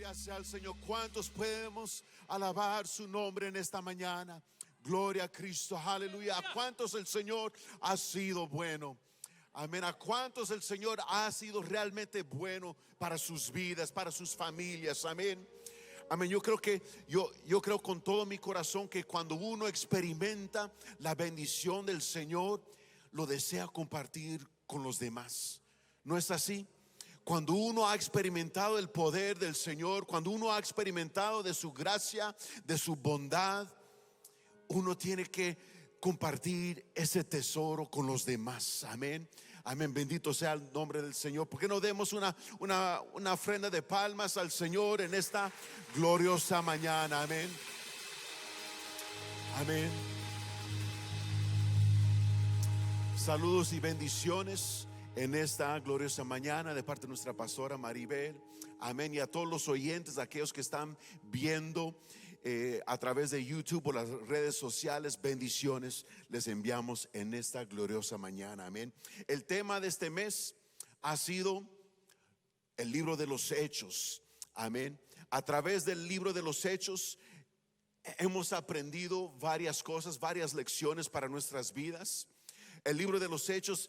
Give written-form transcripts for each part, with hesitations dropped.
Gloria sea al Señor. ¿Cuántos podemos alabar su nombre en esta mañana? Gloria a Cristo, aleluya. ¿A cuántos el Señor ha sido bueno? Amén. ¿A cuántos el Señor ha sido realmente bueno para sus vidas, para sus familias? Amén. Amén. Yo creo con todo mi corazón que cuando uno experimenta la bendición del Señor, lo desea compartir con los demás. ¿No es así? Cuando uno ha experimentado el poder del Señor, cuando uno ha experimentado de su gracia, de su bondad, uno tiene que compartir ese tesoro con los demás. Amén. Amén. Bendito sea el nombre del Señor. ¿Por qué no demos una ofrenda de palmas al Señor en esta gloriosa mañana? Amén. Amén. Saludos y bendiciones en esta gloriosa mañana de parte de nuestra pastora Maribel. Amén. Y a todos los oyentes, aquellos que están viendo a través de YouTube o las redes sociales, bendiciones les enviamos en esta gloriosa mañana. Amén. El tema de este mes ha sido el libro de los Hechos. Amén. A través del libro de los Hechos hemos aprendido varias cosas, varias lecciones para nuestras vidas. El libro de los Hechos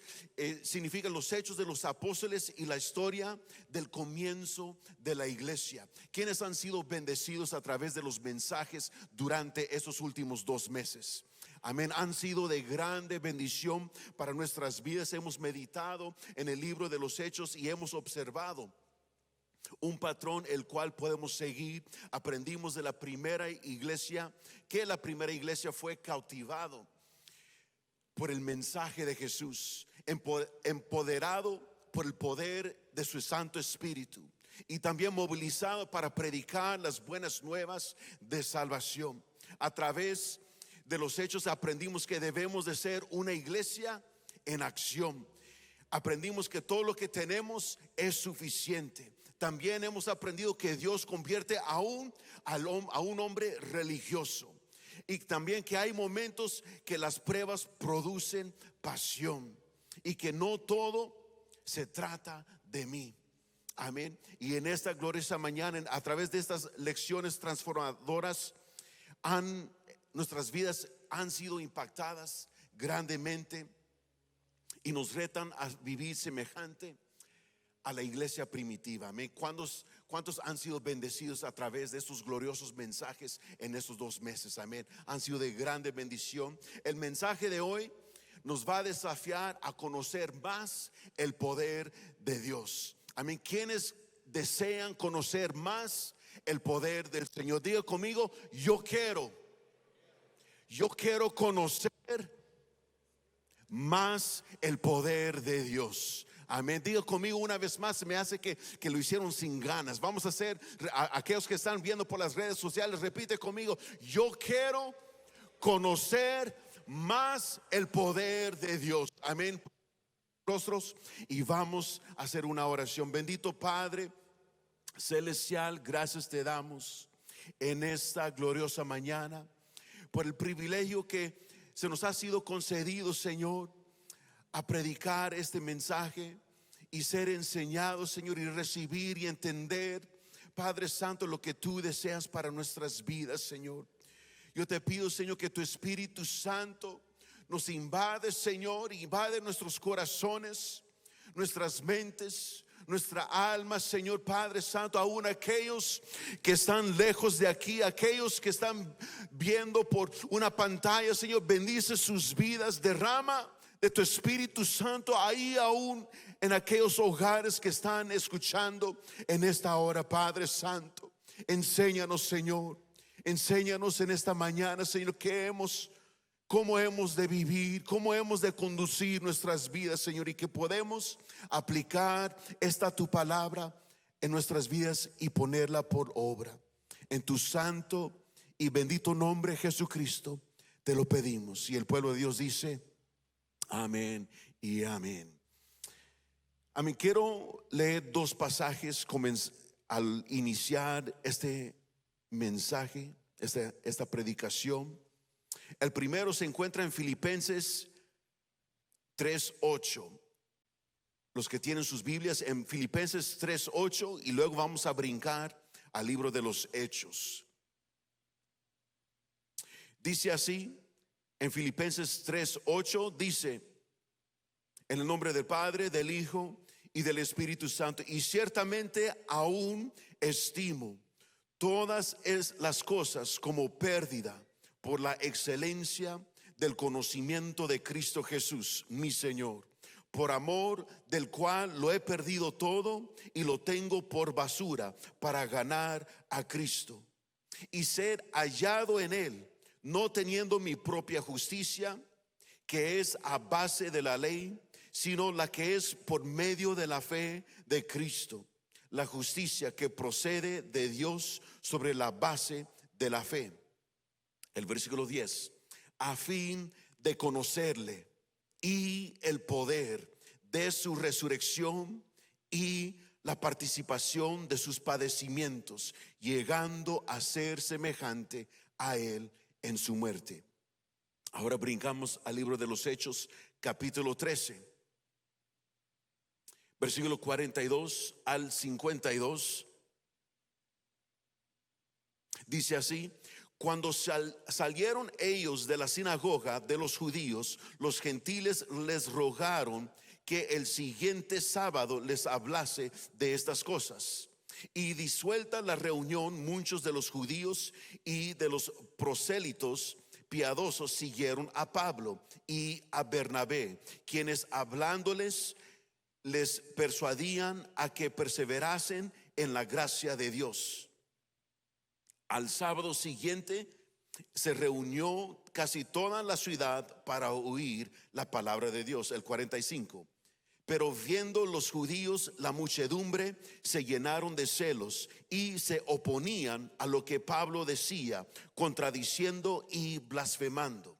significa los hechos de los apóstoles y la historia del comienzo de la iglesia. Quienes han sido bendecidos a través de los mensajes durante estos últimos 2 meses. Amén. Han sido de grande bendición para nuestras vidas. Hemos meditado en el libro de los Hechos y hemos observado un patrón el cual podemos seguir. Aprendimos de la primera iglesia que la primera iglesia fue cautivado por el mensaje de Jesús, empoderado por el poder de su Santo Espíritu y también movilizado para predicar las buenas nuevas de salvación. A través de los hechos aprendimos que debemos de ser una iglesia en acción. Aprendimos que todo lo que tenemos es suficiente. También hemos aprendido que Dios convierte a un hombre religioso. Y también que hay momentos que las pruebas producen pasión y que no todo se trata de mí. Amén. Y en esta gloriosa mañana, a través de estas lecciones transformadoras, nuestras vidas han sido impactadas grandemente y nos retan a vivir semejante a la iglesia primitiva. Amén. ¿Cuántos han sido bendecidos a través de estos gloriosos mensajes en estos 2 meses? Amén. Han sido de grande bendición. El mensaje de hoy nos va a desafiar a conocer más el poder de Dios. Amén. ¿Quiénes desean conocer más el poder del Señor? Diga conmigo: yo quiero conocer más el poder de Dios. Amén. Diga conmigo una vez más. Se me hace que lo hicieron sin ganas. Vamos a hacer, aquellos que están viendo por las redes sociales, repite conmigo: yo quiero conocer más el poder de Dios. Amén. Rostros y vamos a hacer una oración. Bendito Padre celestial, gracias te damos en esta gloriosa mañana por el privilegio que se nos ha sido concedido, Señor, a predicar este mensaje y ser enseñados, Señor, y recibir y entender, Padre Santo, lo que tú deseas para nuestras vidas, Señor. Yo te pido, Señor, que tu Espíritu Santo nos invade, Señor, invade nuestros corazones, nuestras mentes, nuestra alma, Señor Padre Santo. Aún aquellos que están lejos de aquí, aquellos que están viendo por una pantalla, Señor, bendice sus vidas, derrama de tu Espíritu Santo ahí aún en aquellos hogares que están escuchando en esta hora, Padre Santo. Enséñanos, Señor, enséñanos en esta mañana, Señor, cómo hemos de vivir, cómo hemos de conducir nuestras vidas, Señor, y que podemos aplicar tu palabra en nuestras vidas y ponerla por obra. En tu santo y bendito nombre, Jesucristo, te lo pedimos. Y el pueblo de Dios dice: amén y amén. Amén. Quiero leer 2 pasajes al iniciar este mensaje, esta predicación. El primero se encuentra en Filipenses 3:8. Los que tienen sus Biblias, en Filipenses 3:8, y luego vamos a brincar al libro de los Hechos. Dice así en Filipenses 3:8, dice: en el nombre del Padre, del Hijo y del Espíritu Santo, y ciertamente aún estimo todas las cosas como pérdida por la excelencia del conocimiento de Cristo Jesús, mi Señor, por amor del cual lo he perdido todo y lo tengo por basura para ganar a Cristo y ser hallado en él, no teniendo mi propia justicia, que es a base de la ley, sino la que es por medio de la fe de Cristo, la justicia que procede de Dios sobre la base de la fe. El versículo 10: a fin de conocerle y el poder de su resurrección y la participación de sus padecimientos, llegando a ser semejante a él en su muerte. Ahora brincamos al libro de los Hechos, capítulo 13, versículo 42 al 52. Dice así: cuando salieron ellos de la sinagoga de los judíos, los gentiles les rogaron que el siguiente sábado les hablase de estas cosas. Y disuelta la reunión, muchos de los judíos y de los prosélitos piadosos siguieron a Pablo y a Bernabé, quienes hablándoles les persuadían a que perseverasen en la gracia de Dios. Al sábado siguiente se reunió casi toda la ciudad para oír la palabra de Dios. El 45: pero viendo los judíos la muchedumbre, se llenaron de celos y se oponían a lo que Pablo decía, contradiciendo y blasfemando.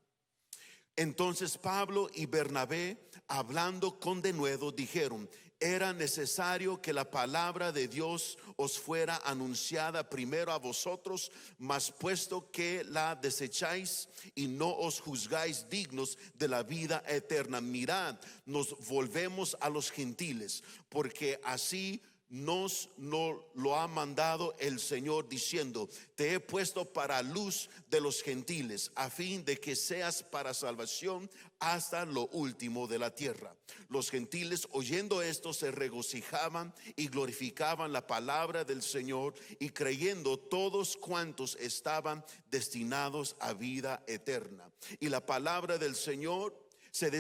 Entonces Pablo y Bernabé, hablando con denuedo, dijeron: era necesario que la palabra de Dios os fuera anunciada primero a vosotros, mas puesto que la desecháis y no os juzgáis dignos de la vida eterna, mirad, nos volvemos a los gentiles, porque así nos lo ha mandado el Señor, diciendo: te he puesto para luz de los gentiles, a fin de que seas para salvación hasta lo último de la tierra. Los gentiles, oyendo esto, se regocijaban y glorificaban la palabra del Señor, y creyendo todos cuantos estaban destinados a vida eterna. Y la palabra del Señor se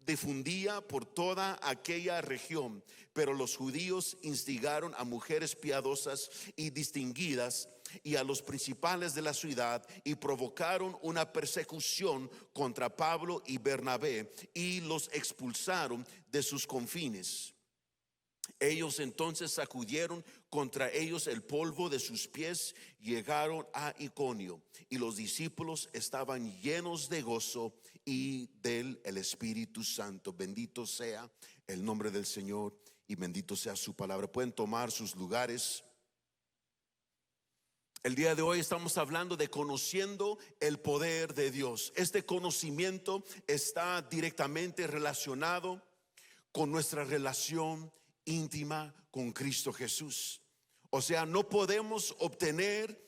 difundía por toda aquella región, pero los judíos instigaron a mujeres piadosas y distinguidas y a los principales de la ciudad, y provocaron una persecución contra Pablo y Bernabé y los expulsaron de sus confines. Ellos entonces sacudieron contra ellos el polvo de sus pies, llegaron a Iconio, y los discípulos estaban llenos de gozo y del Espíritu Santo. Bendito sea el nombre del Señor y bendito sea su palabra. Pueden tomar sus lugares. El día de hoy estamos hablando de conociendo el poder de Dios. Este conocimiento está directamente relacionado con nuestra relación íntima con Cristo Jesús. O sea, no podemos obtener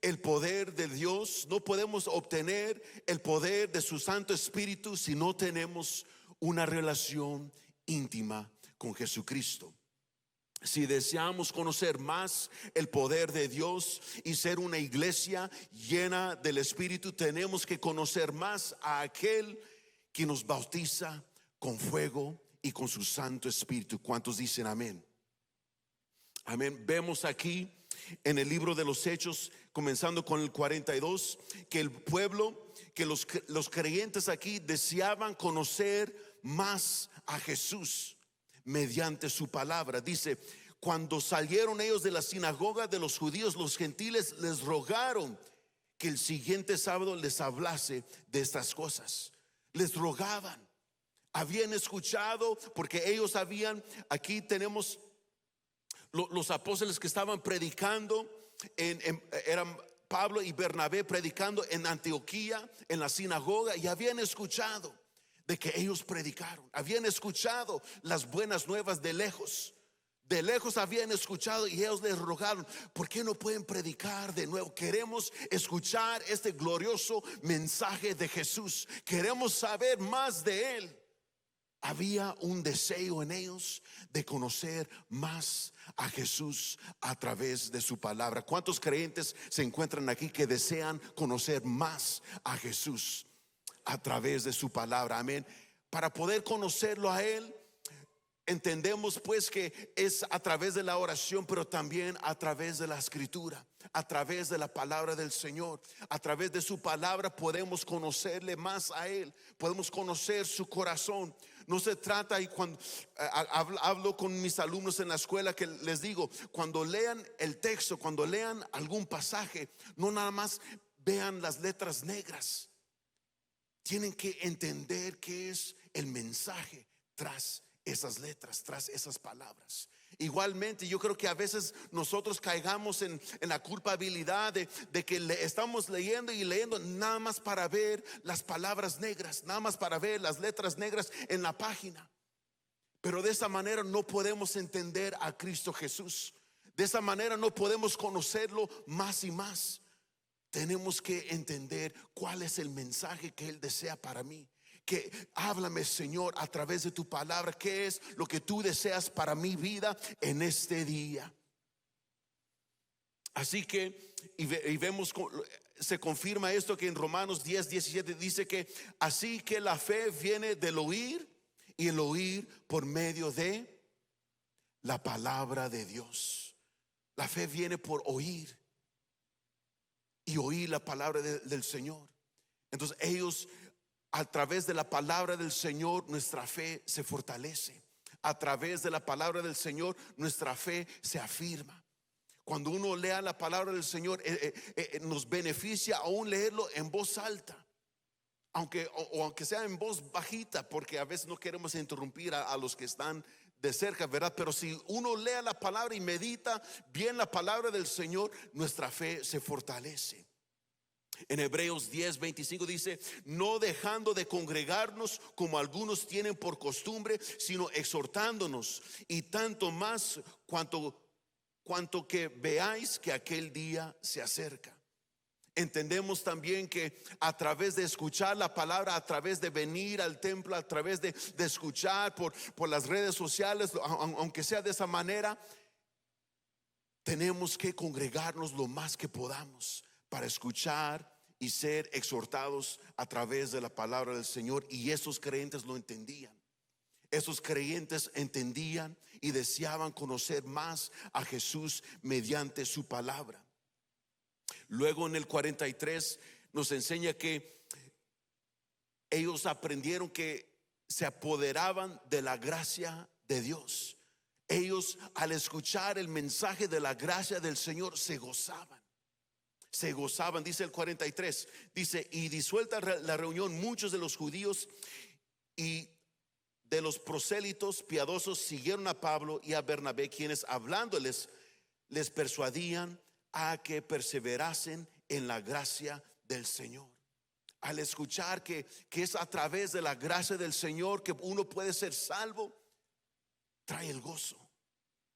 el poder de Dios, no podemos obtener el poder de su Santo Espíritu si no tenemos una relación íntima con Jesucristo. Si deseamos conocer más el poder de Dios y ser una iglesia llena del Espíritu, tenemos que conocer más a aquel que nos bautiza con fuego y con su Santo Espíritu. ¿Cuántos dicen amén? Amén. Vemos aquí en el libro de los Hechos, comenzando con el 42, que el pueblo, que los creyentes aquí deseaban conocer más a Jesús mediante su palabra. Dice: cuando salieron ellos de la sinagoga de los judíos, los gentiles les rogaron que el siguiente sábado les hablase de estas cosas. Les rogaban. Habían escuchado, porque ellos aquí tenemos los apóstoles que estaban predicando, eran Pablo y Bernabé predicando en Antioquía, en la sinagoga, y habían escuchado de que ellos predicaron, habían escuchado las buenas nuevas de lejos, De lejos habían escuchado y ellos les rogaron: ¿por qué no pueden predicar de nuevo? Queremos escuchar este glorioso mensaje de Jesús. Queremos saber más de Él. Había un deseo en ellos de conocer más a Jesús a través de su palabra. ¿Cuántos creyentes se encuentran aquí que desean conocer más a Jesús a través de su palabra? Amén. Para poder conocerlo a Él, entendemos pues que es a través de la oración, pero también a través de la escritura, a través de la palabra del Señor. A través de su palabra podemos conocerle más a Él, podemos conocer su corazón. No se trata, y cuando hablo con mis alumnos en la escuela, que les digo: cuando lean el texto, cuando lean algún pasaje, no nada más vean las letras negras. Tienen que entender qué es el mensaje tras esas letras, tras esas palabras. Igualmente, yo creo que a veces nosotros caigamos en la culpabilidad de que estamos leyendo y leyendo nada más para ver las palabras negras, nada más para ver las letras negras en la página. Pero de esa manera no podemos entender a Cristo Jesús. De esa manera no podemos conocerlo más y más. Tenemos que entender cuál es el mensaje que Él desea para mí. Que háblame, Señor, a través de tu palabra. ¿Qué es lo que tú deseas para mi vida en este día? Así que, y vemos, se confirma esto que en Romanos 10:17 dice que así que la fe viene del oír, y el oír por medio de la palabra de Dios. La fe viene por oír, y oír la palabra del Señor. Entonces ellos, a través de la palabra del Señor, nuestra fe se fortalece. A través de la palabra del Señor, nuestra fe se afirma. Cuando uno lea la palabra del Señor, nos beneficia aún leerlo en voz alta, aunque sea en voz bajita, porque a veces no queremos interrumpir a los que están de cerca, ¿verdad? Pero si uno lee la palabra y medita bien la palabra del Señor, nuestra fe se fortalece. En Hebreos 10:25 dice: no dejando de congregarnos como algunos tienen por costumbre, sino exhortándonos, y tanto más cuanto que veáis que aquel día se acerca. Entendemos también que a través de escuchar la palabra, a través de venir al templo, a través de escuchar por las redes sociales, aunque sea de esa manera, tenemos que congregarnos lo más que podamos para escuchar y ser exhortados a través de la palabra del Señor. Y esos creyentes lo entendían. Esos creyentes entendían y deseaban conocer más a Jesús mediante su palabra. Luego en el 43 nos enseña que ellos aprendieron que se apoderaban de la gracia de Dios. Ellos, al escuchar el mensaje de la gracia del Señor, se gozaban. Se gozaban, dice el 43. Dice: y disuelta la reunión, muchos de los judíos y de los prosélitos piadosos siguieron a Pablo y a Bernabé, quienes hablándoles les persuadían a que perseverasen en la gracia del Señor. Al escuchar que es a través de la gracia del Señor que uno puede ser salvo, trae el gozo.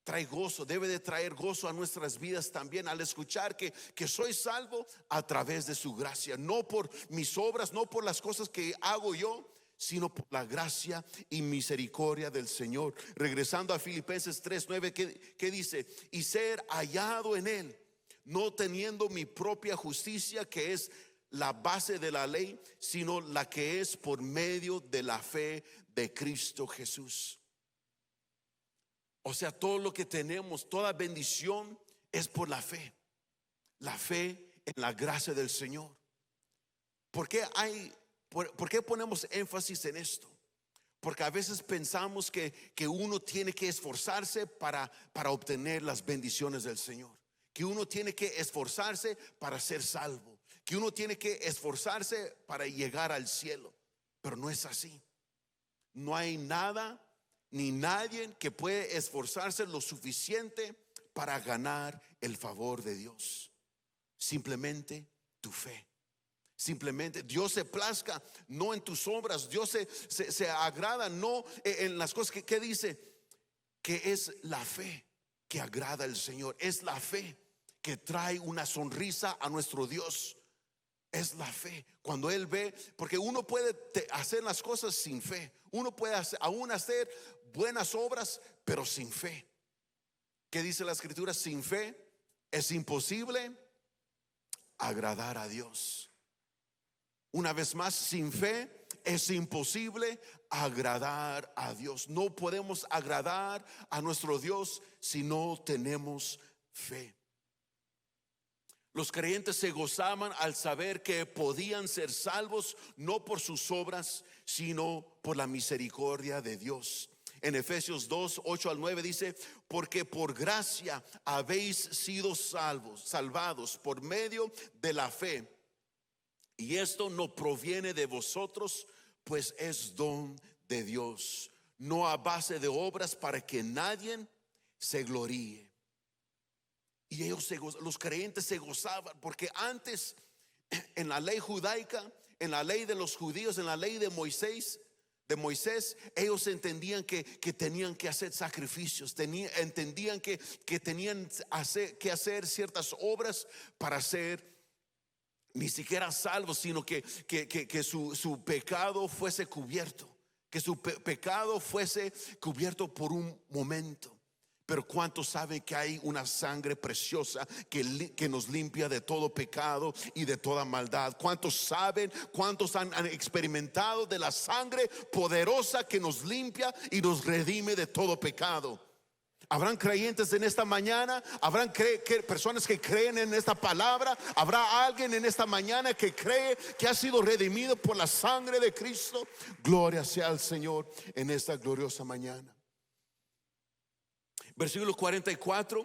Trae gozo, debe de traer gozo a nuestras vidas también, al escuchar que soy salvo a través de su gracia. No por mis obras, no por las cosas que hago yo, sino por la gracia y misericordia del Señor. Regresando a Filipenses 3:9, que dice: y ser hallado en Él, no teniendo mi propia justicia, que es la base de la ley, sino la que es por medio de la fe de Cristo Jesús. O sea, todo lo que tenemos, toda bendición es por la fe. La fe en la gracia del Señor. ¿Por qué ponemos énfasis en esto? Porque a veces pensamos que uno tiene que esforzarse para obtener las bendiciones del Señor. Que uno tiene que esforzarse para ser salvo. Que uno tiene que esforzarse para llegar al cielo. Pero no es así. No hay nada ni nadie que puede esforzarse lo suficiente para ganar el favor de Dios. Simplemente tu fe. Simplemente Dios se plazca no en tus obras. Dios se agrada no en las cosas que dice: que es la fe que agrada al Señor. Es la fe que trae una sonrisa a nuestro Dios. Es la fe. Cuando Él ve, porque uno puede hacer las cosas sin fe. Uno puede aún hacer buenas obras, pero sin fe. ¿Qué dice la Escritura? Sin fe es imposible agradar a Dios. Una vez más, sin fe es imposible agradar a Dios. No podemos agradar a nuestro Dios si no tenemos fe. Los creyentes se gozaban al saber que podían ser salvos no por sus obras, sino por la misericordia de Dios. En Efesios 2, 8 al 9 dice: porque por gracia habéis sido salvados por medio de la fe. Y esto no proviene de vosotros, pues es don de Dios, no a base de obras, para que nadie se gloríe. Y ellos los creyentes se gozaban, porque antes en la ley judaica, en la ley de los judíos, en la ley de Moisés, ellos entendían que tenían que hacer sacrificios, entendían que tenían que hacer ciertas obras para ser ni siquiera salvos, sino que su pecado fuese cubierto, que su pecado fuese cubierto por un momento. Pero ¿cuántos saben que hay una sangre preciosa que nos limpia de todo pecado y de toda maldad? ¿Cuántos saben? ¿Cuántos han experimentado de la sangre poderosa que nos limpia y nos redime de todo pecado? Habrán creyentes en esta mañana, habrán personas que creen en esta palabra. Habrá alguien en esta mañana que cree que ha sido redimido por la sangre de Cristo. Gloria sea al Señor en esta gloriosa mañana. Versículo 44,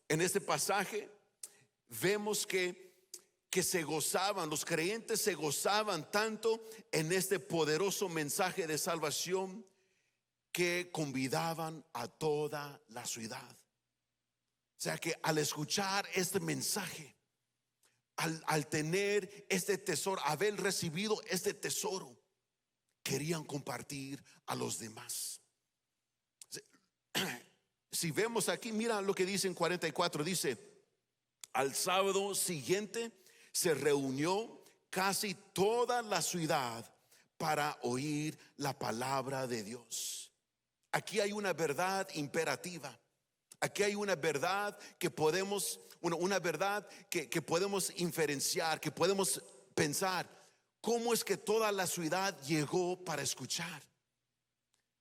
en este pasaje vemos que se gozaban, los creyentes se gozaban tanto en este poderoso mensaje de salvación, que convidaban a toda la ciudad. O sea que al escuchar este mensaje, al tener este tesoro, haber recibido este tesoro, querían compartir a los demás. Si vemos aquí, mira lo que dice en 44, dice: al sábado siguiente se reunió casi toda la ciudad para oír la palabra de Dios. Aquí hay una verdad imperativa. Aquí hay una verdad que podemos, una verdad que podemos inferenciar, que podemos pensar. ¿Cómo es que toda la ciudad llegó para escuchar?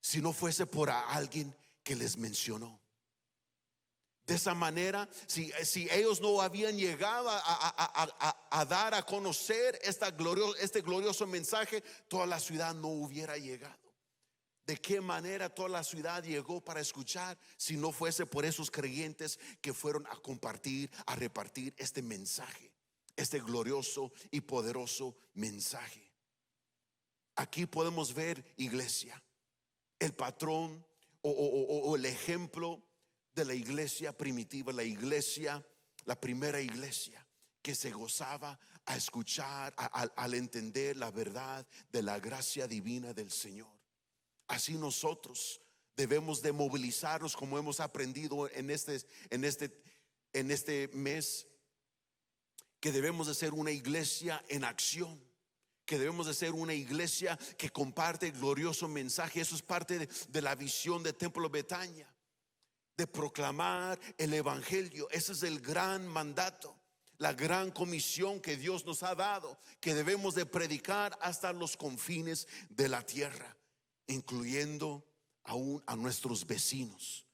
Si no fuese por alguien que les mencionó. De esa manera, si ellos no habían llegado a dar a conocer este glorioso mensaje, toda la ciudad no hubiera llegado. ¿De qué manera toda la ciudad llegó para escuchar si no fuese por esos creyentes que fueron a compartir, a repartir este mensaje, este glorioso y poderoso mensaje? Aquí podemos ver, iglesia, el patrón o el ejemplo de la iglesia primitiva, la primera iglesia que se gozaba a escuchar, al entender la verdad de la gracia divina del Señor. Así nosotros debemos de movilizarnos, como hemos aprendido en este mes, que debemos de ser una iglesia en acción, que debemos de ser una iglesia que comparte el glorioso mensaje. Eso es parte de la visión de Templo Betania, de proclamar el evangelio. Ese es el gran mandato, la gran comisión que Dios nos ha dado, que debemos de predicar hasta los confines de la tierra, incluyendo aún a nuestros vecinos,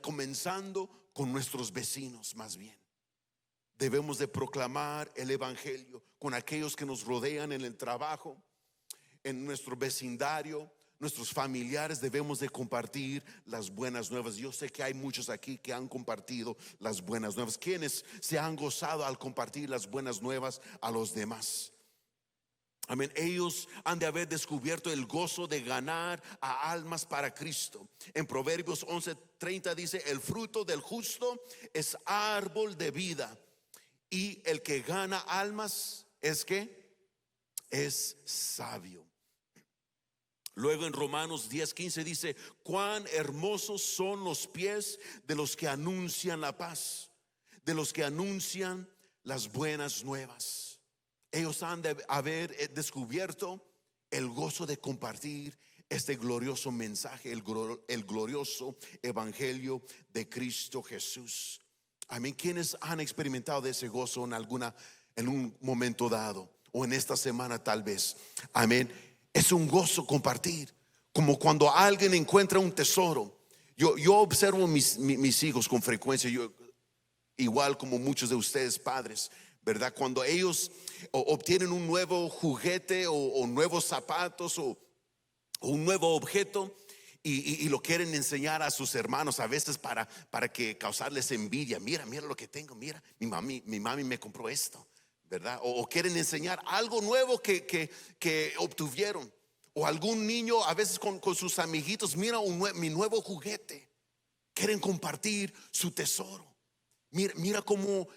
comenzando con nuestros vecinos. Más bien debemos de proclamar el evangelio con aquellos que nos rodean en el trabajo, en nuestro vecindario, nuestros familiares. Debemos de compartir las buenas nuevas. Yo sé que hay muchos aquí que han compartido las buenas nuevas. ¿Quiénes se han gozado al compartir las buenas nuevas a los demás? Amén. Ellos han de haber descubierto el gozo de ganar a almas para Cristo. En Proverbios 11:30 dice: el fruto del justo es árbol de vida, y el que gana almas es sabio. Luego en Romanos 10:15 dice: cuán hermosos son los pies de los que anuncian la paz, de los que anuncian las buenas nuevas. Ellos han de haber descubierto el gozo de compartir este glorioso mensaje, el glorioso evangelio de Cristo Jesús. Amén. ¿Quiénes han experimentado de ese gozo en un momento dado, o en esta semana tal vez? Amén. Es un gozo compartir, como cuando alguien encuentra un tesoro. Yo observo mis hijos con frecuencia, igual como muchos de ustedes padres, ¿verdad? Cuando ellos obtienen un nuevo juguete o nuevos zapatos o un nuevo objeto y lo quieren enseñar a sus hermanos, a veces para que causarles envidia. Mira lo que tengo, mira, mi mami me compró esto, ¿verdad? O quieren enseñar algo nuevo que obtuvieron. O algún niño a veces con sus amiguitos: mira mi nuevo juguete. Quieren compartir su tesoro. Mira cómo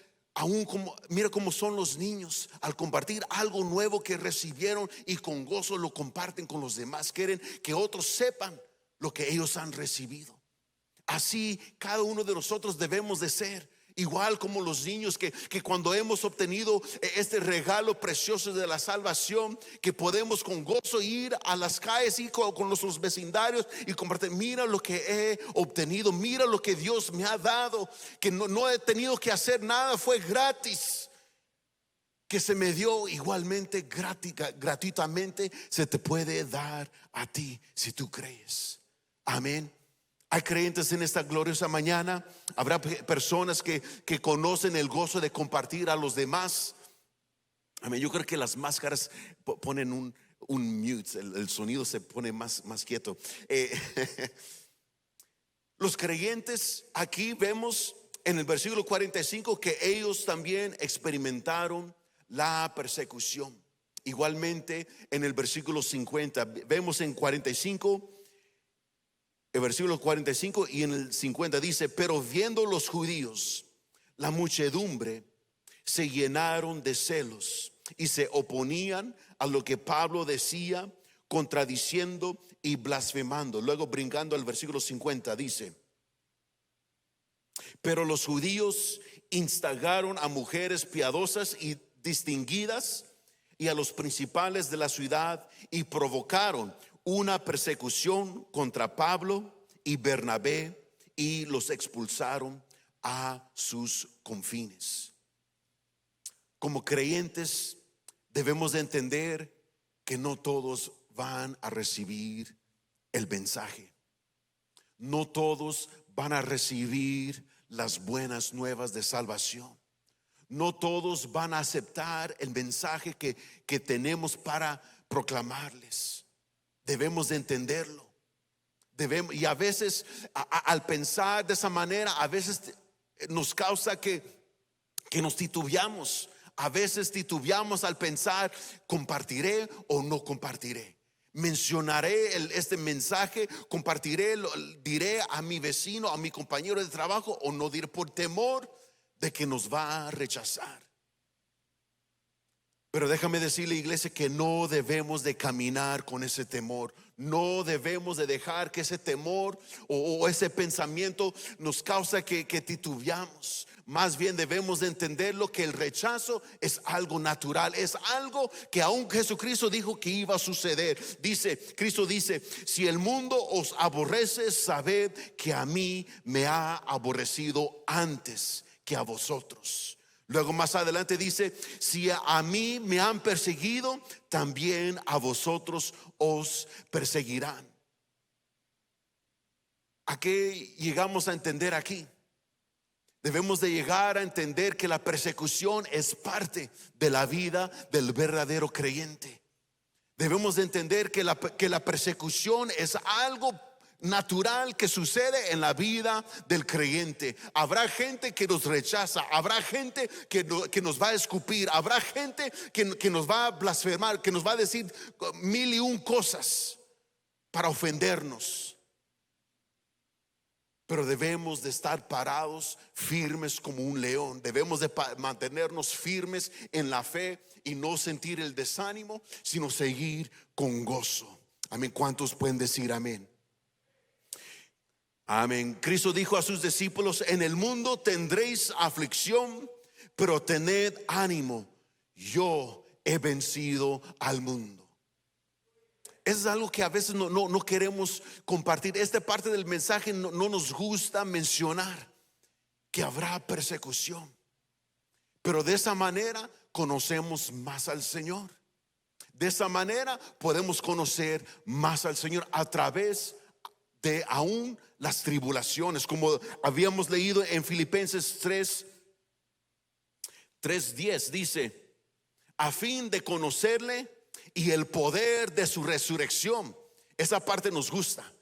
son los niños al compartir algo nuevo que recibieron, y con gozo lo comparten con los demás. Quieren que otros sepan lo que ellos han recibido. Así cada uno de nosotros debemos de ser, igual como los niños que cuando hemos obtenido este regalo precioso de la salvación, que podemos con gozo ir a las calles y con nuestros vecindarios y compartir: mira lo que he obtenido, mira lo que Dios me ha dado, que no he tenido que hacer nada, fue gratis, que se me dio. Igualmente gratuitamente se te puede dar a ti si tú crees. Amén. Hay creyentes en esta gloriosa mañana. Habrá personas que conocen el gozo de compartir a los demás. Amén. Yo creo que las máscaras ponen un mute, el sonido se pone más quieto. Los creyentes, aquí vemos en el versículo 45 que ellos también experimentaron la persecución. Igualmente en el versículo 50 vemos en 45, el versículo 45 y en el 50 dice: pero viendo los judíos la muchedumbre, se llenaron de celos y se oponían a lo que Pablo decía, contradiciendo y blasfemando. Luego, brincando al versículo 50, dice: pero los judíos instagaron a mujeres piadosas y distinguidas y a los principales de la ciudad, y provocaron una persecución contra Pablo y Bernabé, y los expulsaron a sus confines. Como creyentes debemos de entender que no todos van a recibir el mensaje. No todos van a recibir las buenas nuevas de salvación. No todos van a aceptar el mensaje que tenemos para proclamarles. Debemos de entenderlo. Y a veces al pensar de esa manera, a veces nos causa que nos titubeamos. A veces titubeamos al pensar: ¿compartiré o no compartiré? ¿Mencionaré este mensaje? ¿Compartiré? ¿Diré a mi vecino, a mi compañero de trabajo, o no diré, por temor de que nos va a rechazar? Pero déjame decirle, iglesia, que no debemos de caminar con ese temor. No debemos de dejar que ese temor o ese pensamiento nos causa que titubeamos. Más bien debemos de entenderlo, que el rechazo es algo natural, es algo que aún Jesucristo dijo que iba a suceder. Cristo dice: si el mundo os aborrece, sabed que a mí me ha aborrecido antes que a vosotros. Luego más adelante dice: si a mí me han perseguido, también a vosotros os perseguirán. ¿A qué llegamos a entender aquí? Debemos de llegar a entender que la persecución es parte de la vida del verdadero creyente. Debemos de entender que la persecución es algo natural que sucede en la vida del creyente. Habrá gente que nos rechaza, habrá gente que nos va a escupir, habrá gente que nos va a blasfemar, que nos va a decir 1001 cosas para ofendernos. Pero debemos de estar parados, firmes como un león. Debemos de mantenernos firmes en la fe y no sentir el desánimo, sino seguir con gozo. Amén. ¿Cuántos pueden decir amén? Amén. Cristo dijo a sus discípulos: en el mundo tendréis aflicción, pero tened ánimo, yo he vencido al mundo. Es algo que a veces no queremos compartir. Esta parte del mensaje no nos gusta mencionar, que habrá persecución, pero de esa manera conocemos más al Señor. De esa manera podemos conocer más al Señor a través de aún las tribulaciones, como habíamos leído en Filipenses 3:10, dice: a fin de conocerle y el poder de su resurrección. Esa parte nos gusta,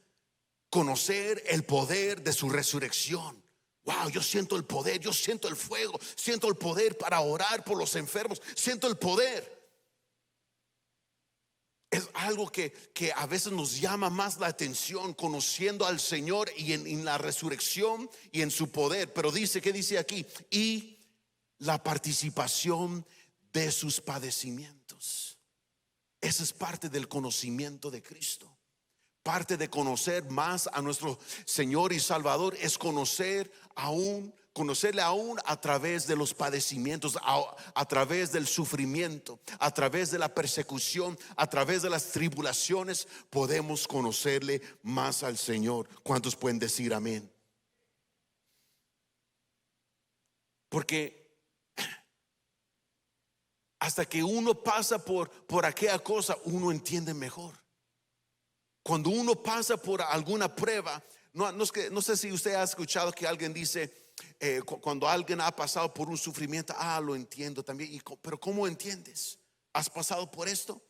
conocer el poder de su resurrección. Wow, yo siento el poder, yo siento el fuego, siento el poder para orar por los enfermos, siento el poder. Es algo que a veces nos llama más la atención, conociendo al Señor y en la resurrección y en su poder. Pero dice, ¿qué dice aquí? Y la participación de sus padecimientos. Esa es parte del conocimiento de Cristo. Parte de conocer más a nuestro Señor y Salvador es conocerle aún a través de los padecimientos, a través del sufrimiento, a través de la persecución, a través de las tribulaciones, podemos conocerle más al Señor. ¿Cuántos pueden decir amén? Porque hasta que uno pasa por aquella cosa, uno entiende mejor. Cuando uno pasa por alguna prueba, no sé si usted ha escuchado que alguien dice, cuando alguien ha pasado por un sufrimiento: lo entiendo también. Pero ¿cómo entiendes? ¿Has pasado por esto?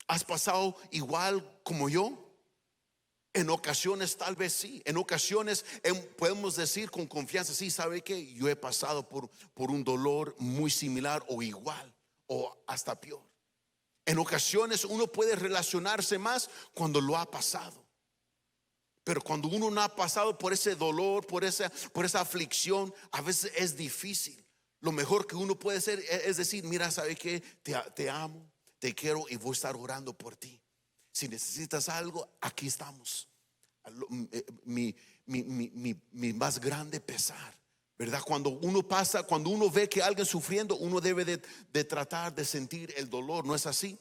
¿Has pasado igual como yo? En ocasiones tal vez sí. En ocasiones podemos decir con confianza: sí, ¿sabe qué? Yo he pasado por un dolor muy similar o igual o hasta peor. En ocasiones uno puede relacionarse más cuando lo ha pasado. Pero cuando uno no ha pasado por ese dolor, por esa aflicción, a veces es difícil. Lo mejor que uno puede hacer es decir: mira, ¿sabe qué? Te amo, te quiero y voy a estar orando por ti. Si necesitas algo, aquí estamos. Mi más grande pesar, ¿verdad? Cuando uno ve que alguien sufriendo, uno debe de tratar de sentir el dolor, ¿no es así?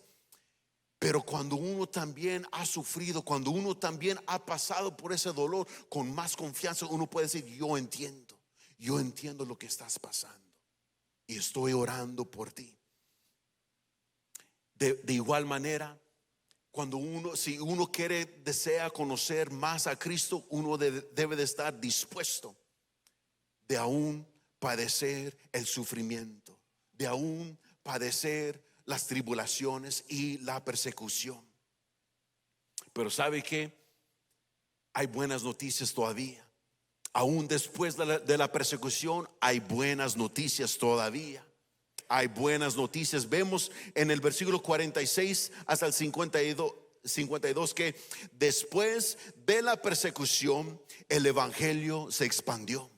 Pero cuando uno también ha sufrido, cuando uno también ha pasado por ese dolor, con más confianza uno puede decir: yo entiendo lo que estás pasando y estoy orando por ti. De igual manera, si uno desea conocer más a Cristo, uno debe de estar dispuesto de aún padecer el sufrimiento, de aún padecer las tribulaciones y la persecución. Pero ¿sabe qué? Hay buenas noticias todavía. Aún después de la persecución hay buenas noticias todavía. Hay buenas noticias. Vemos en el versículo 46 hasta el 52 que después de la persecución el evangelio se expandió.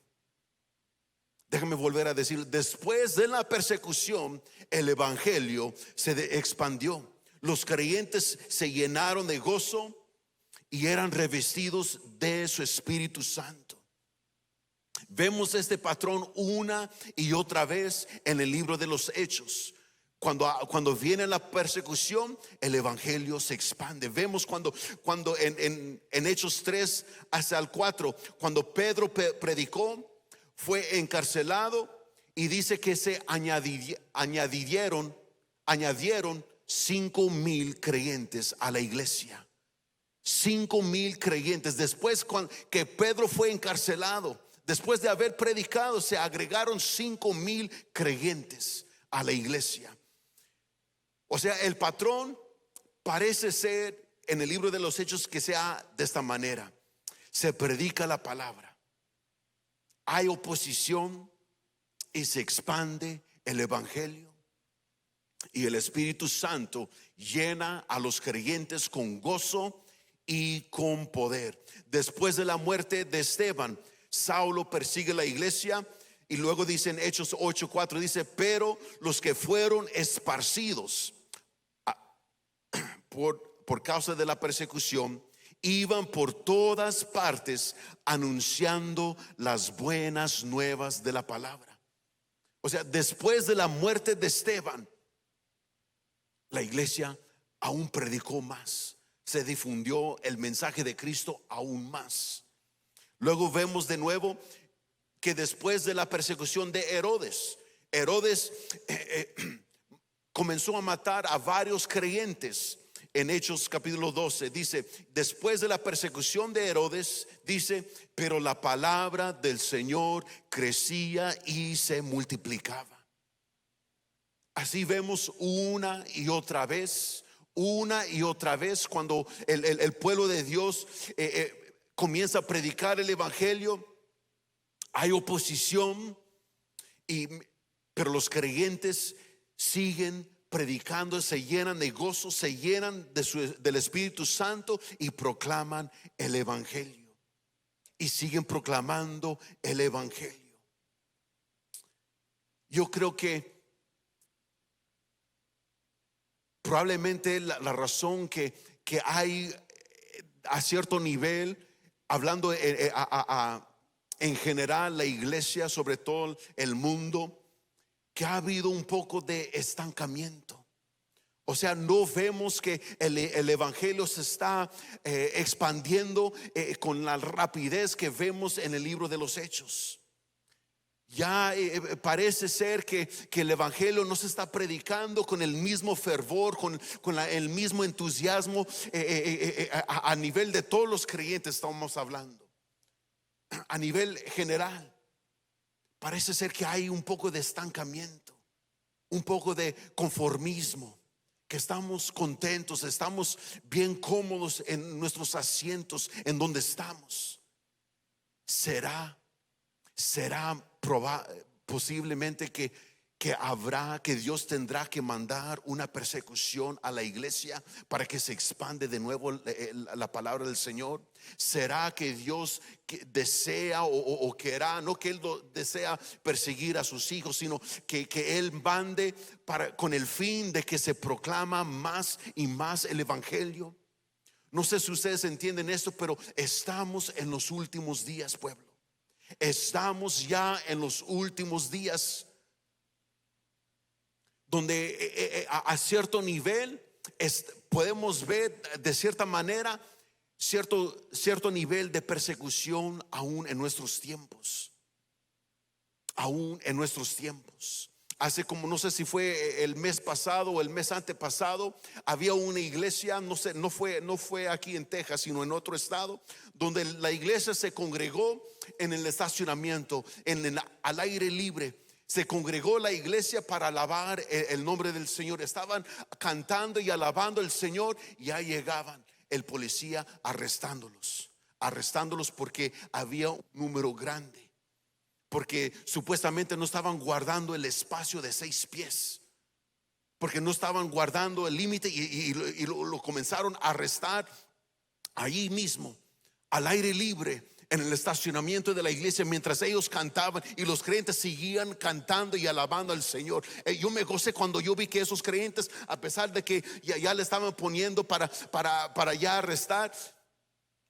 Déjame volver a decir: después de la persecución el evangelio se expandió. Los creyentes se llenaron de gozo y eran revestidos de su Espíritu Santo. Vemos este patrón una y otra vez en el libro de los Hechos. Cuando viene la persecución, el evangelio se expande. Vemos cuando en Hechos 3 hasta el 4, cuando Pedro predicó, fue encarcelado y dice que se añadieron 5,000 creyentes a la iglesia. 5,000 creyentes. Después que Pedro fue encarcelado, después de haber predicado, se agregaron 5,000 creyentes a la iglesia. O sea, el patrón parece ser en el libro de los Hechos que sea de esta manera: se predica la palabra, hay oposición y se expande el evangelio, y el Espíritu Santo llena a los creyentes con gozo y con poder. Después de la muerte de Esteban, Saulo persigue la iglesia, y luego dice en Hechos 8:4, dice: pero los que fueron esparcidos por causa de la persecución, iban por todas partes anunciando las buenas nuevas de la palabra. O sea, después de la muerte de Esteban, la iglesia aún predicó más, se difundió el mensaje de Cristo aún más. Luego vemos de nuevo que después de la persecución de Herodes, comenzó a matar a varios creyentes. En Hechos capítulo 12 dice, después de la persecución de Herodes, dice, pero la palabra del Señor crecía y se multiplicaba. Así vemos una y otra vez cuando el pueblo de Dios comienza a predicar el evangelio, hay oposición, pero los creyentes siguen predicando, se llenan de gozo, se llenan del Espíritu Santo y proclaman el evangelio. Y siguen proclamando el evangelio. Yo creo que probablemente la razón que hay a cierto nivel, hablando en general la iglesia, sobre todo el mundo, que ha habido un poco de estancamiento. O sea, no vemos que el evangelio se está expandiendo con la rapidez que vemos en el libro de los Hechos. Ya parece ser que el evangelio no se está predicando con el mismo fervor, con el mismo entusiasmo a nivel de todos los creyentes. Estamos hablando a nivel general. Parece ser que hay un poco de estancamiento, un poco de conformismo, que estamos contentos, estamos bien cómodos en nuestros asientos, en donde estamos. Será posiblemente que Dios tendrá que mandar una persecución a la iglesia para que se expande de nuevo la palabra del Señor. ¿Será que Dios desea o querrá, no que Él desea perseguir a sus hijos, sino que Él mande con el fin de que se proclama más y más el evangelio? No sé si ustedes entienden esto, pero estamos en los últimos días, pueblo. Estamos ya en los últimos días, donde a cierto nivel podemos ver de cierta manera cierto nivel de persecución aún en nuestros tiempos. Aún en nuestros tiempos. Hace como, no sé si fue el mes pasado o el mes antepasado, había una iglesia, no sé, no fue aquí en Texas, sino en otro estado, donde la iglesia se congregó en el estacionamiento, al aire libre. Se congregó la iglesia para alabar el nombre del Señor. Estaban cantando y alabando al Señor, y ya llegaban el policía arrestándolos porque había un número grande. Porque supuestamente no estaban guardando el espacio de 6 pies, porque no estaban guardando el límite, y lo comenzaron a arrestar allí mismo, al aire libre, en el estacionamiento de la iglesia, mientras ellos cantaban y los creyentes seguían cantando y alabando al Señor. Yo me gocé cuando yo vi que esos creyentes, a pesar de que ya le estaban poniendo para ya arrestar,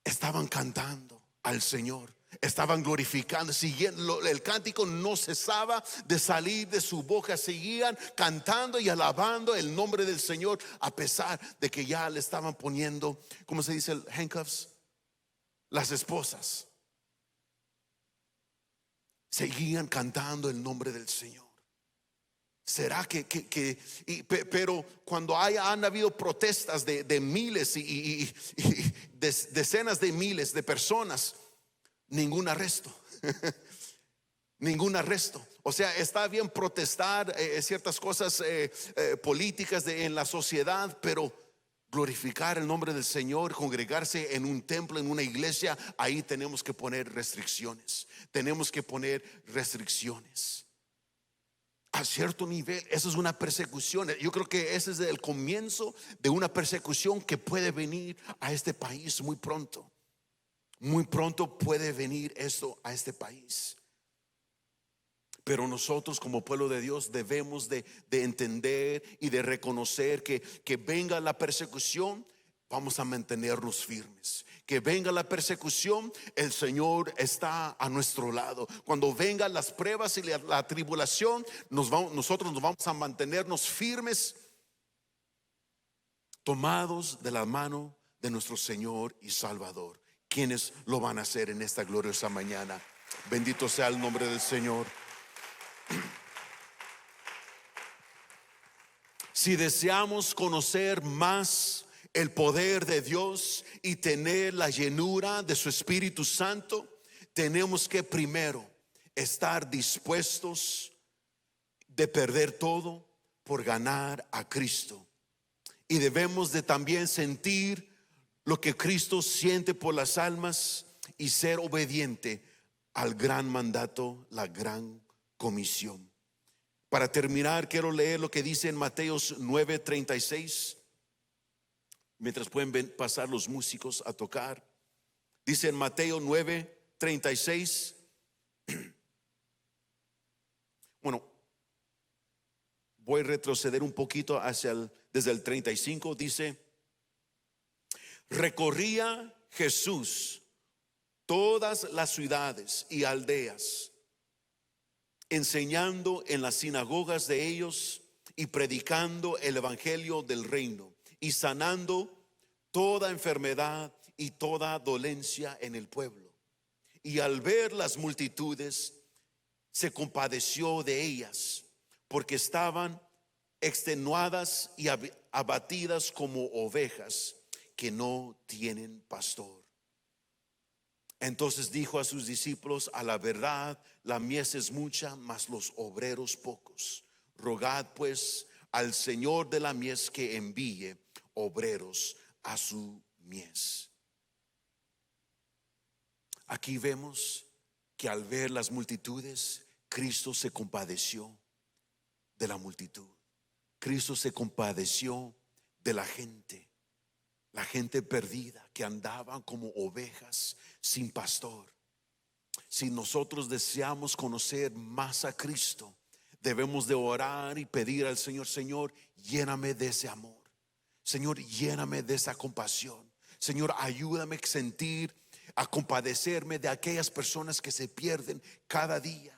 estaban cantando al Señor. Estaban glorificando, siguiendo, el cántico no cesaba de salir de su boca. Seguían cantando y alabando el nombre del Señor, a pesar de que ya le estaban poniendo, ¿cómo se dice? Handcuffs. Las esposas seguían cantando el nombre del Señor. ¿Será pero cuando han habido protestas de miles y decenas de miles de personas, ningún arresto? Ningún arresto. O sea, está bien protestar ciertas cosas políticas en la sociedad, pero glorificar el nombre del Señor, congregarse en un templo, en una iglesia, ahí tenemos que poner restricciones. Tenemos que poner restricciones. A cierto nivel, eso es una persecución. Yo creo que ese es el comienzo de una persecución que puede venir a este país muy pronto. Muy pronto puede venir esto a este país. Pero nosotros como pueblo de Dios debemos de entender y de reconocer que venga la persecución, vamos a mantenernos firmes. Que venga la persecución, el Señor está a nuestro lado. Cuando vengan las pruebas y la tribulación, nosotros nos vamos a mantenernos firmes, tomados de la mano de nuestro Señor y Salvador. ¿Quiénes lo van a hacer en esta gloriosa mañana? Bendito sea el nombre del Señor. Si deseamos conocer más el poder de Dios y tener la llenura de su Espíritu Santo, tenemos que primero estar dispuestos de perder todo por ganar a Cristo. Y debemos de también sentir lo que Cristo siente por las almas y ser obediente al gran mandato, la gran comisión. Para terminar, quiero leer lo que dice en Mateo 9:36. Mientras pueden pasar los músicos a tocar. Dice en Mateo 9:36. Bueno, voy a retroceder un poquito desde el 35. Dice: recorría Jesús todas las ciudades y aldeas, enseñando en las sinagogas de ellos y predicando el evangelio del reino y sanando toda enfermedad y toda dolencia en el pueblo. Y al ver las multitudes, se compadeció de ellas, porque estaban extenuadas y abatidas como ovejas que no tienen pastor. Entonces dijo a sus discípulos: a la verdad, la mies es mucha, mas los obreros pocos. Rogad pues al Señor de la mies que envíe obreros a su mies. Aquí vemos que al ver las multitudes, Cristo se compadeció de la multitud. Cristo se compadeció de la gente perdida que andaban como ovejas sin pastor. Si nosotros deseamos conocer más a Cristo, debemos de orar y pedir al Señor: Señor, lléname de ese amor. Señor, lléname de esa compasión. Señor, ayúdame a sentir, a compadecerme de aquellas personas que se pierden cada día.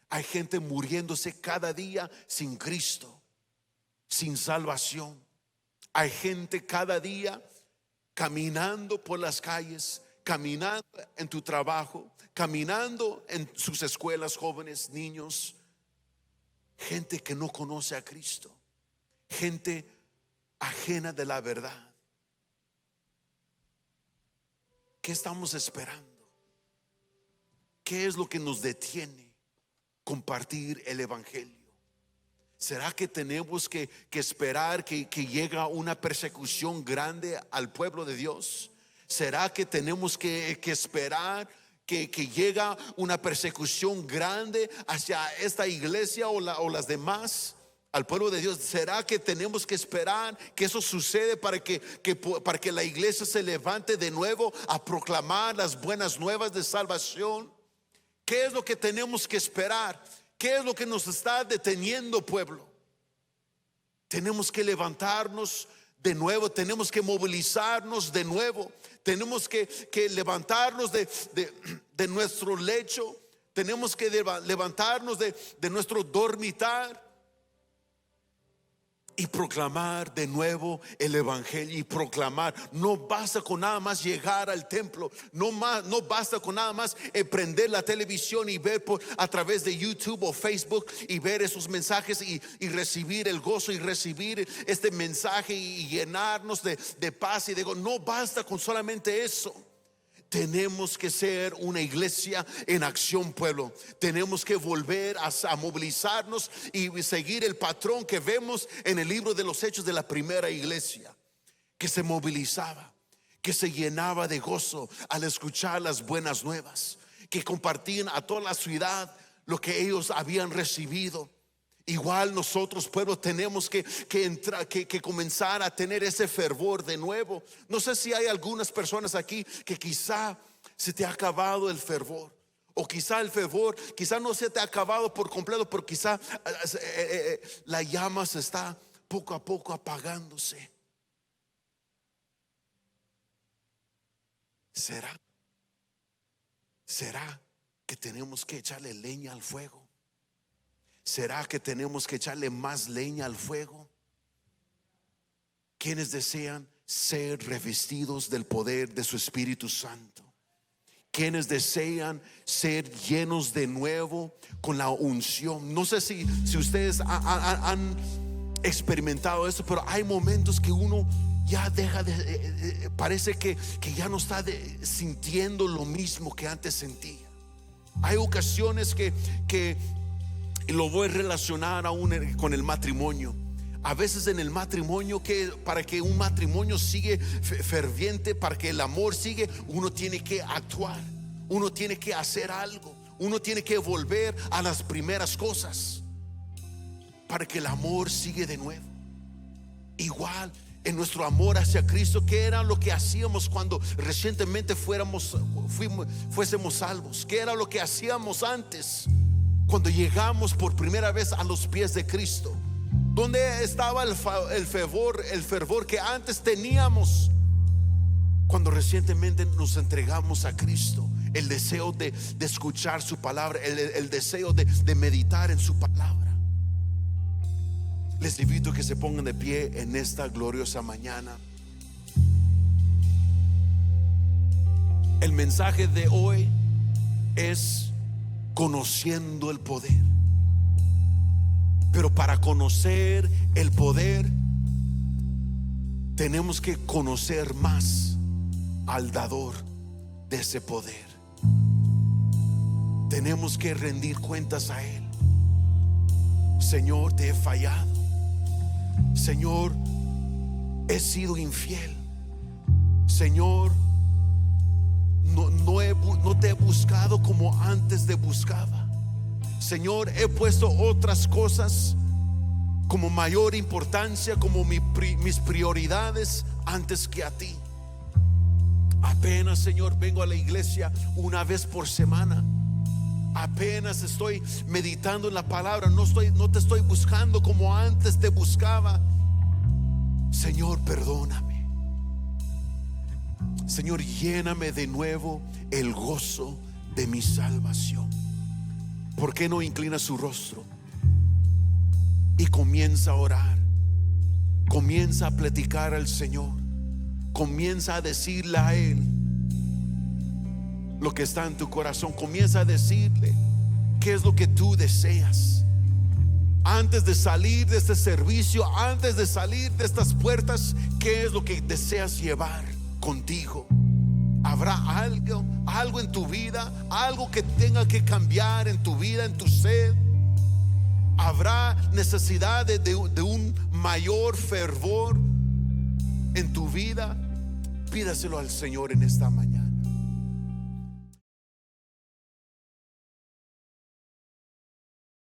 Hay gente muriéndose cada día sin Cristo, sin salvación. Hay gente cada día caminando por las calles, caminando en tu trabajo, caminando en sus escuelas, jóvenes, niños. Gente que no conoce a Cristo, gente ajena de la verdad. ¿Qué estamos esperando? ¿Qué es lo que nos detiene compartir el evangelio? ¿Será que tenemos que esperar que llegue una persecución grande al pueblo de Dios? ¿Será que tenemos que esperar que llegue una persecución grande hacia esta iglesia o las demás, al pueblo de Dios? ¿Será que tenemos que esperar que eso sucede para que la iglesia se levante de nuevo a proclamar las buenas nuevas de salvación? ¿Qué es lo que tenemos que esperar? ¿Qué es lo que nos está deteniendo, pueblo? Tenemos que levantarnos de nuevo, tenemos que movilizarnos de nuevo, tenemos que levantarnos de nuestro lecho, tenemos que levantarnos de nuestro dormitar y proclamar de nuevo el evangelio. Y proclamar, no basta con nada más llegar al templo, no basta con nada más prender la televisión y ver a través de YouTube o Facebook y ver esos mensajes y recibir el gozo y recibir este mensaje y llenarnos de paz y de gozo. No basta con solamente eso. Tenemos que ser una iglesia en acción, pueblo. Tenemos que volver a movilizarnos y seguir el patrón que vemos en el libro de los Hechos de la primera iglesia, que se movilizaba, que se llenaba de gozo al escuchar las buenas nuevas, que compartían a toda la ciudad lo que ellos habían recibido. Igual nosotros, pueblo, tenemos que comenzar a tener ese fervor de nuevo. No sé si hay algunas personas aquí que quizá se te ha acabado el fervor, o quizá el fervor quizá no se te ha acabado por completo, pero quizá la llama se está poco a poco apagándose. ¿Será que tenemos que echarle leña al fuego? ¿Será que tenemos que echarle más leña al fuego? ¿Quiénes desean ser revestidos del poder de su Espíritu Santo? ¿Quiénes desean ser llenos de nuevo con la unción? No sé si ustedes han experimentado eso, pero hay momentos que uno ya deja de, parece que ya no está sintiendo lo mismo que antes sentía. Hay ocasiones que lo voy a relacionar aún con el matrimonio. A veces en el matrimonio, para que un matrimonio siga ferviente, para que el amor siga, uno tiene que actuar, uno tiene que hacer algo, uno tiene que volver a las primeras cosas para que el amor siga de nuevo. Igual en nuestro amor hacia Cristo, ¿qué era lo que hacíamos cuando recientemente fuésemos salvos? ¿Qué era lo que hacíamos antes, cuando llegamos por primera vez a los pies de Cristo? ¿Dónde estaba el fervor que antes teníamos cuando recientemente nos entregamos a Cristo? El deseo de escuchar su palabra, el deseo de meditar en su palabra. Les invito a que se pongan de pie en esta gloriosa mañana. El mensaje de hoy es conociendo el poder. Pero para conocer el poder, tenemos que conocer más al dador de ese poder. Tenemos que rendir cuentas a Él. Señor, te he fallado. Señor, he sido infiel. Señor, no te he buscado como antes te buscaba. Señor, he puesto otras cosas como mayor importancia, como mis prioridades antes que a ti. Apenas, Señor, vengo a la iglesia una vez por semana. Apenas estoy meditando en la palabra. No te estoy buscando como antes te buscaba. Señor, perdóname. Señor, lléname de nuevo el gozo de mi salvación. ¿Por qué no inclina su rostro y comienza a orar? Comienza a platicar al Señor. Comienza a decirle a Él lo que está en tu corazón. Comienza a decirle qué es lo que tú deseas. Antes de salir de este servicio, antes de salir de estas puertas, ¿qué es lo que deseas llevar contigo? ¿Habrá algo en tu vida, algo que tenga que cambiar en tu vida, en tu ser? ¿Habrá necesidad de un mayor fervor en tu vida? Pídaselo al Señor en esta mañana.